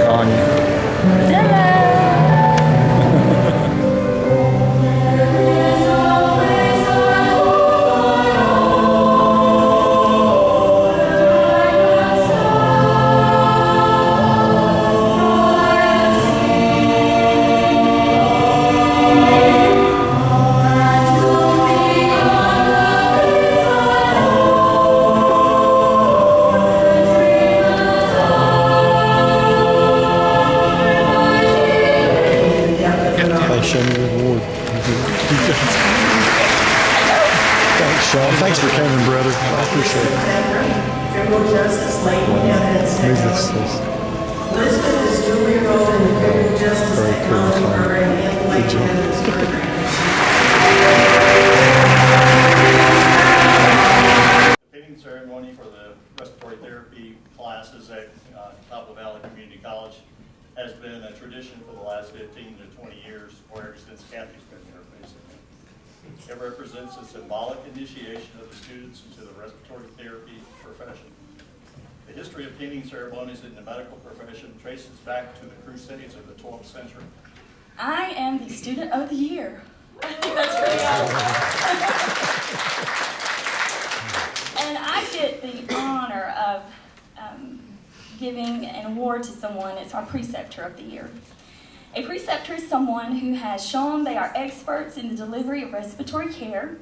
Nikonya. Show me the reward. Thanks, Sean. Thanks for coming, brother. I appreciate it. Criminal justice lady evidence technology. Lisbon is duly enrolled in the criminal justice technology program and the late evidence program. The pinning ceremony for the respiratory therapy classes at Cabo Valley Community College has been a tradition for the last 15 to 20 years, or ever since Kathy's been there, basically. It represents a symbolic initiation of the students into the respiratory therapy profession. The history of pinning ceremonies in the medical profession traces back to the Crusades of the 12th century. I am the student of the year. I think that's pretty awesome. And I get the honor of giving an award to someone. It's our Preceptor of the Year. A preceptor is someone who has shown they are experts in the delivery of respiratory care,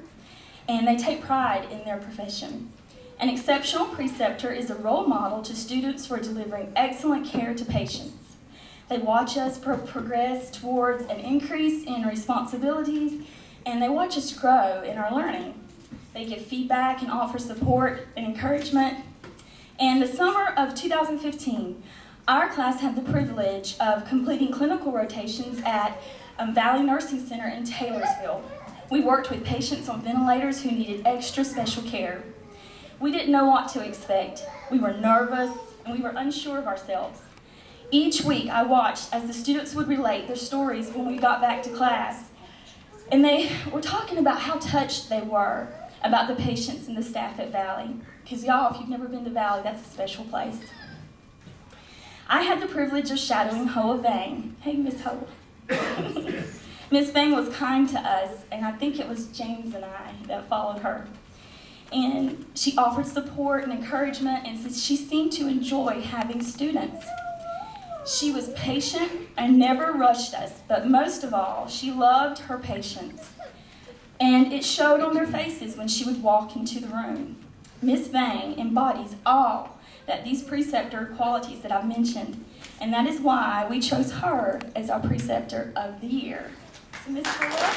and they take pride in their profession. An exceptional preceptor is a role model to students for delivering excellent care to patients. They watch us progress towards an increase in responsibilities, and they watch us grow in our learning. They give feedback and offer support and encouragement. In the summer of 2015, our class had the privilege of completing clinical rotations at Valley Nursing Center in Taylorsville. We worked with patients on ventilators who needed extra special care. We didn't know what to expect. We were nervous and we were unsure of ourselves. Each week I watched as the students would relate their stories when we got back to class. And they were talking about how touched they were about the patients and the staff at Valley. Because y'all, if you've never been to Valley, that's a special place. I had the privilege of shadowing Hoa Vang. Hey, Miss Hoa. Miss Vang was kind to us, and I think it was James and I that followed her. And she offered support and encouragement, and she seemed to enjoy having students. She was patient and never rushed us, but most of all, she loved her patients. And it showed on their faces when she would walk into the room. Miss Vang embodies all that these preceptor qualities that I've mentioned, and that is why we chose her as our Preceptor of the Year. So, Miss Fuller.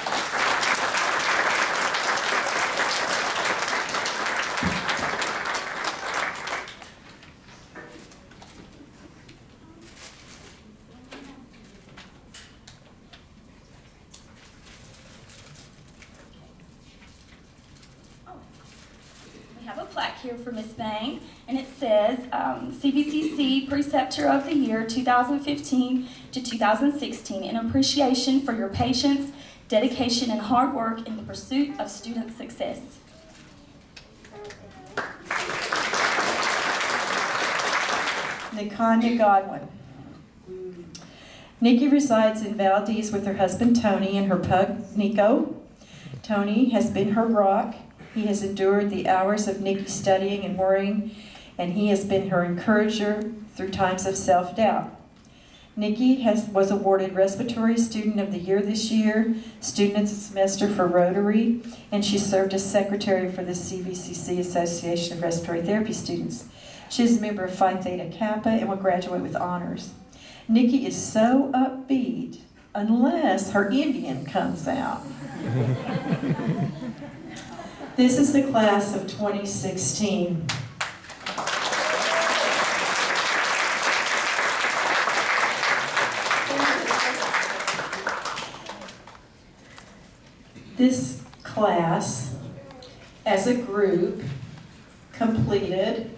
Here for Miss Vang, and it says CVCC Preceptor of the Year 2015 to 2016 in appreciation for your patience, dedication, and hard work in the pursuit of student success. Nikonya Godwin. Nikki resides in Valdez with her husband Tony and her pug Nico. Tony has been her rock. He has endured the hours of Nikki studying and worrying, and he has been her encourager through times of self-doubt. Nikki was awarded Respiratory Student of the Year this year, Student of the Semester for Rotary, and she served as Secretary for the CVCC Association of Respiratory Therapy Students. She is a member of Phi Theta Kappa and will graduate with honors. Nikki is so upbeat unless her Indian comes out. This is the class of 2016. This class, as a group, completed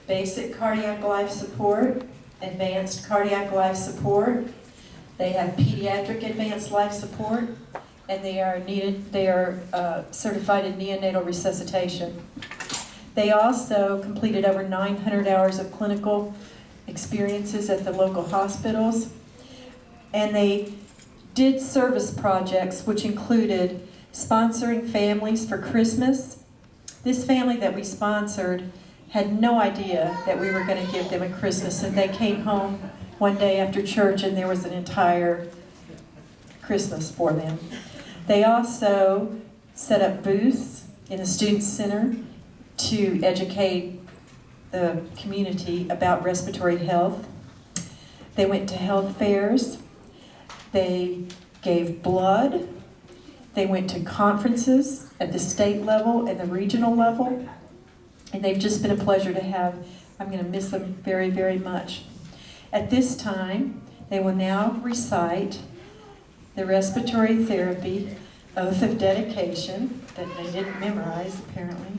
basic cardiac life support, advanced cardiac life support. They have pediatric advanced life support, and they are certified in neonatal resuscitation. They also completed over 900 hours of clinical experiences at the local hospitals. And they did service projects which included sponsoring families for Christmas. This family that we sponsored had no idea that we were going to give them a Christmas, and they came home one day after church and there was an entire Christmas for them. They also set up booths in the Student Center to educate the community about respiratory health. They went to health fairs. They gave blood. They went to conferences at the state level and the regional level. And they've just been a pleasure to have. I'm going to miss them very, very much. At this time, they will now recite the respiratory therapy oath of dedication that they didn't memorize, apparently.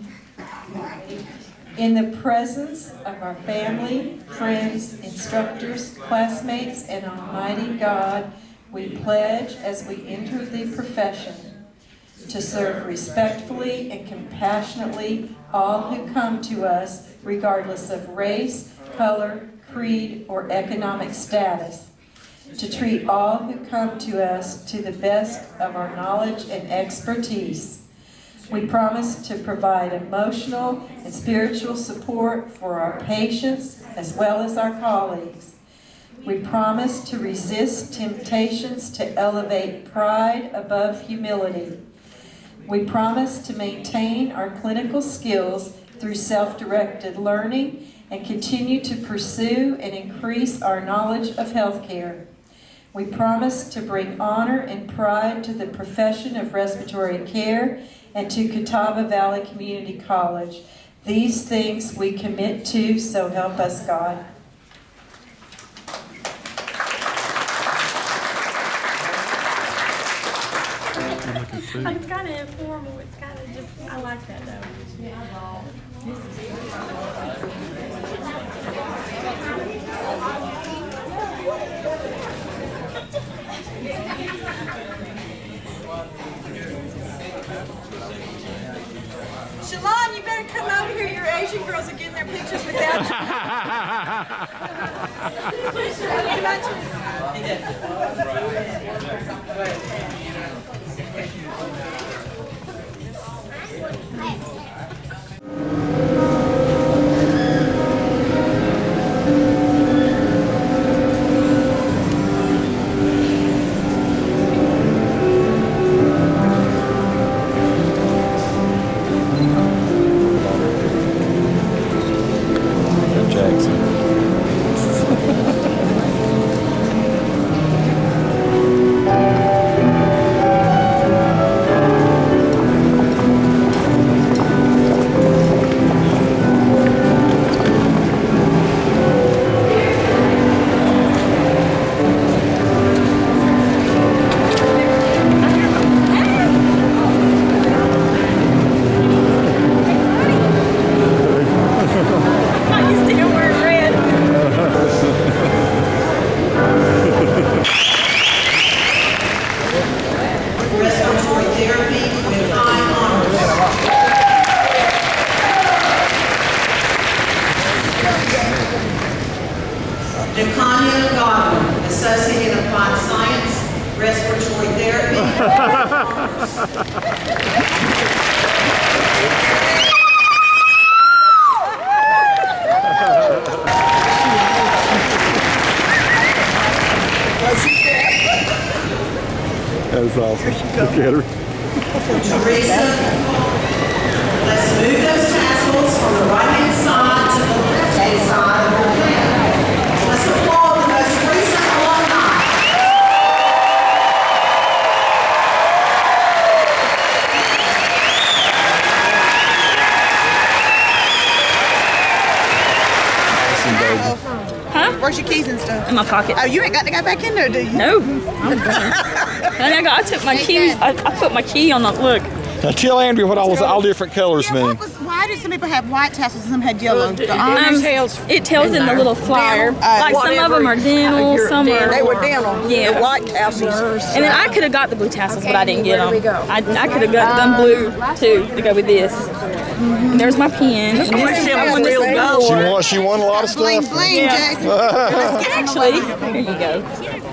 In the presence of our family, friends, instructors, classmates, and Almighty God, we pledge as we enter the profession to serve respectfully and compassionately all who come to us, regardless of race, color, creed, or economic status, to treat all who come to us to the best of our knowledge and expertise. We promise to provide emotional and spiritual support for our patients as well as our colleagues. We promise to resist temptations to elevate pride above humility. We promise to maintain our clinical skills through self-directed learning and continue to pursue and increase our knowledge of healthcare. We promise to bring honor and pride to the profession of respiratory care and to Catawba Valley Community College. These things we commit to, so help us God. It's kind of informal. It's kind of just, I like that though. Shalon, you better come over here. Your Asian girls are getting their pictures without Respiratory therapy with high honors. Nikonya, Associate in Applied Science, Respiratory Therapy. That's awesome. Look at her. Teresa, let's move those tassels from the right-hand side to the left-hand side of your head. Let's applaud the most recent alumni. Huh? Where's your keys and stuff? In my pocket. Oh, you ain't got to go back in there, do you? No, I'm done. I took my keys. I put my key on the look. Now tell Andrew what all different colors Yeah, mean. why do some people have white tassels and some had yellow? The orange It tells in the little flyer. Dental, Like some of them are dental, some are. They were dental. Yeah. The white tassels. And then I could have got the blue tassels, but I didn't get them. I could have got them blue too to go with this. And there's my pen. And this is I won this award. She won a lot of stuff. Bling, Jason. Actually, here you go.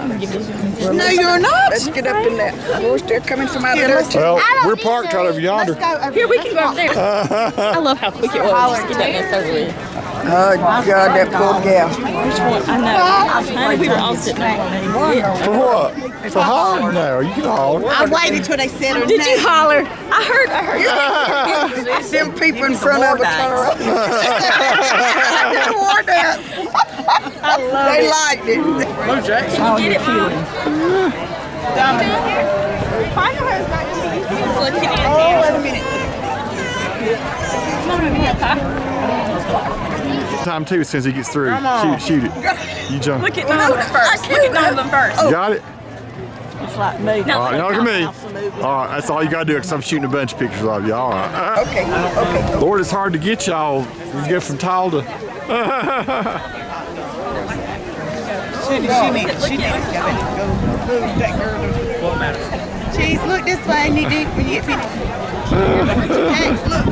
I'm gonna give this one. No, you're not. Let's get up in that. Boys, they're coming from out there. Well, we're parked right over yonder. Here, we can go up there. I love how quick it was. Just get that mess over with. Oh, God, that poor gal. Which one? I know. Honey, we were all sitting there. For what? For hollering now. You can holler. I waited till they said her Did you name. holler? I heard. Them people in front of her turn around. War dance. I love They it. liked it. Can you get it? Look at it. Oh, wait a minute. Come on over here, Pop. Time too, as soon as he gets through. Shoot it. You jump. Look at Donovan first. Look at Donovan first. You got it? It's like me. All right, not to me. All right, that's all you got to do because I'm shooting a bunch of pictures of you. All right. Okay, okay. Lord, it's hard to get y'all. You go from tall to. Cheese, look this way and you do when you get finished. Thanks, look.